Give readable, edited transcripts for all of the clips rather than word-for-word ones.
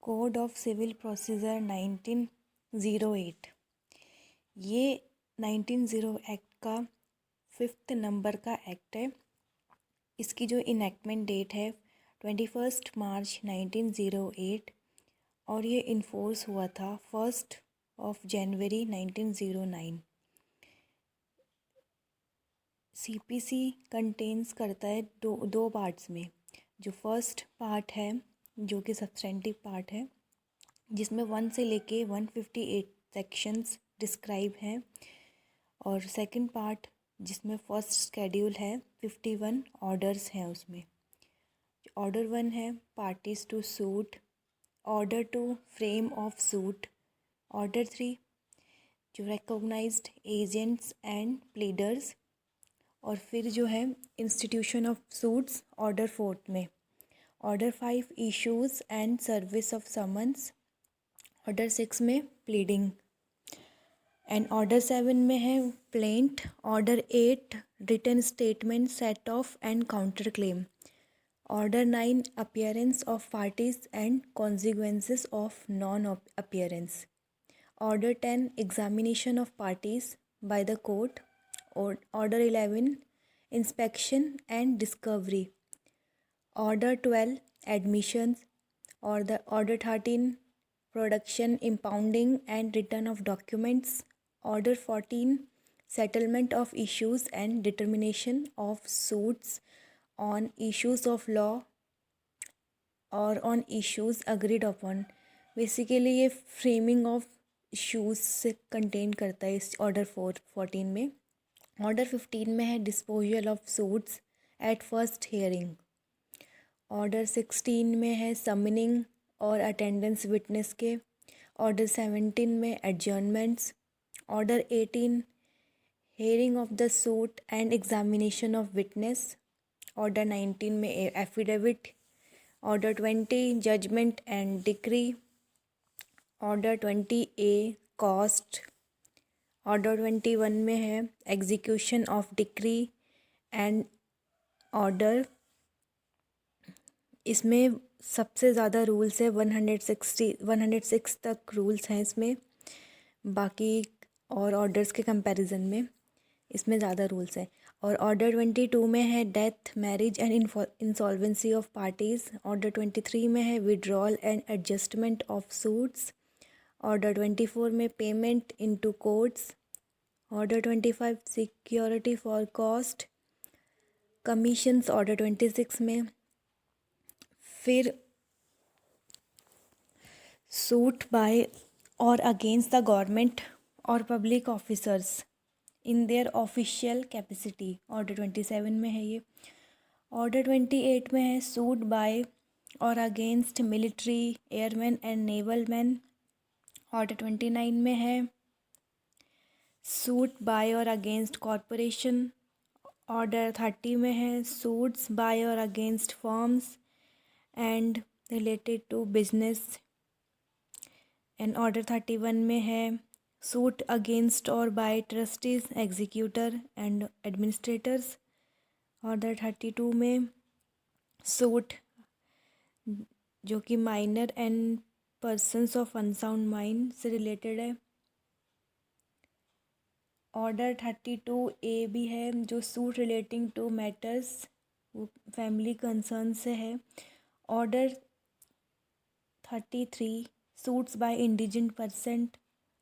Code of civil procedure 1908। ये 1908 act का 5th number का एक्ट है। इसकी जो इनैक्टमेंट डेट है 21 मार्च 1908 और ये इन्फोर्स हुआ था 1 जनवरी 1909। सीपीसी कंटेन्स करता है दो पार्ट्स में। जो फर्स्ट पार्ट है जो कि सब्सटेंटिव पार्ट है, जिसमें 1 से लेके 158 सेक्शंस डिस्क्राइब हैं, और सेकंड पार्ट जिसमें फर्स्ट स्केड्यूल है 51 ऑर्डर्स हैं। उसमें ऑर्डर 1 है parties to suit, order 2 frame of suit, order 3 जो रिकॉग्नाइज्ड एजेंट्स एंड प्लीडर्स, और फिर जो है इंस्टीट्यूशन ऑफ सूट्स ऑर्डर 4 में, order 5 issues and service of summons, order 6 में प्लीडिंग, एंड ऑर्डर 7 में है plaint, order 8 written statement set off and counter claim, order 9 appearance of parties and consequences of non appearance, order 10 examination of parties by the court, order 11 inspection and discovery, order 12 admissions, order 13 production, impounding and return of documents, order 14 settlement of issues and determination of suits on issues of law or on issues agreed upon। Basically ये framing of issues से contain करता है इस order 14 में। Order 15 में है disposal of suits at first hearing, order 16 में है समनिंग और अटेंडेंस विटनेस के, ऑर्डर 17 में adjournments, order 18 hearing of the suit and examination of witness, order 19 में affidavit, order 20 judgment and decree, order 20 A cost, order 21 में है execution of decree and order. इसमें सबसे ज़्यादा रूल्स है 106 तक रूल्स हैं इसमें, बाकी और ऑर्डर्स के कंपैरिजन में इसमें ज़्यादा रूल्स हैं। और ऑर्डर 22 में है death, marriage and insolvency of parties, order 23 में है withdrawal and adjustment of suits, order 24 में payment into courts, order 25 security for cost commissions, order 26 में फिर सूट बाय और अगेंस्ट द गवर्नमेंट और public officers in their official capacity, order 27 में है ये। ऑर्डर 28 में है सूट बाय और against military, airman and naval man, order 29 में है सूट बाय और अगेंस्ट कॉरपोरेशन, ऑर्डर 30 में है सूट्स बाय और against firms and related to business, and order 31 में है सूट अगेंस्ट और by trustees, executor and administrators, order 32 में सूट जो कि minor and persons of unsound mind से रिलेटेड है, ऑर्डर 32 ए भी है जो suit relating to matters family concern से है, order 33 suits by indigent person,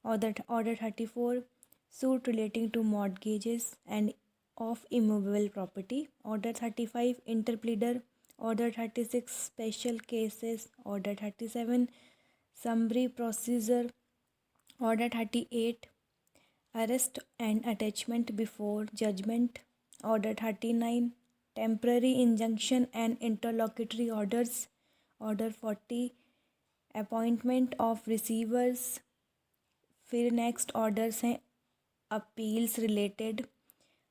order 34 suit relating to mortgages and of immovable property, order 35 interpleader, order 36 special cases, order 37 summary procedure, order 38 arrest and attachment before judgment, order 39 temporary injunction and interlocutory orders, order 40 appointment of receivers. फिर next orders हैं appeals related,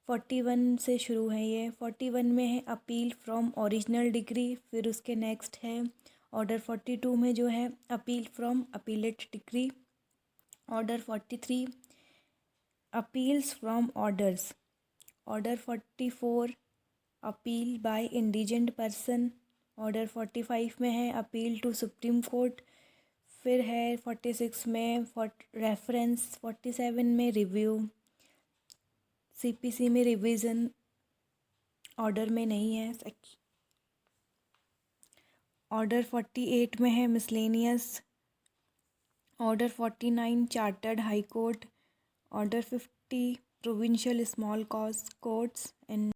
41 से शुरू है ये। 41 में है appeal from original degree, फिर उसके नेक्स्ट है ऑर्डर 42 में जो है appeal from appellate degree, order 43 appeals from orders, order 44 appeal bye indigent person, order 45 में है अपील टू सुप्रीम कोर्ट, फिर है 46 में रेफरेंस, 47 में रिव्यू, सीपीसी में रिवीजन ऑर्डर में नहीं है। ऑर्डर 48 में है miscellaneous, order 49 chartered high court, order 50 provincial small cause courts and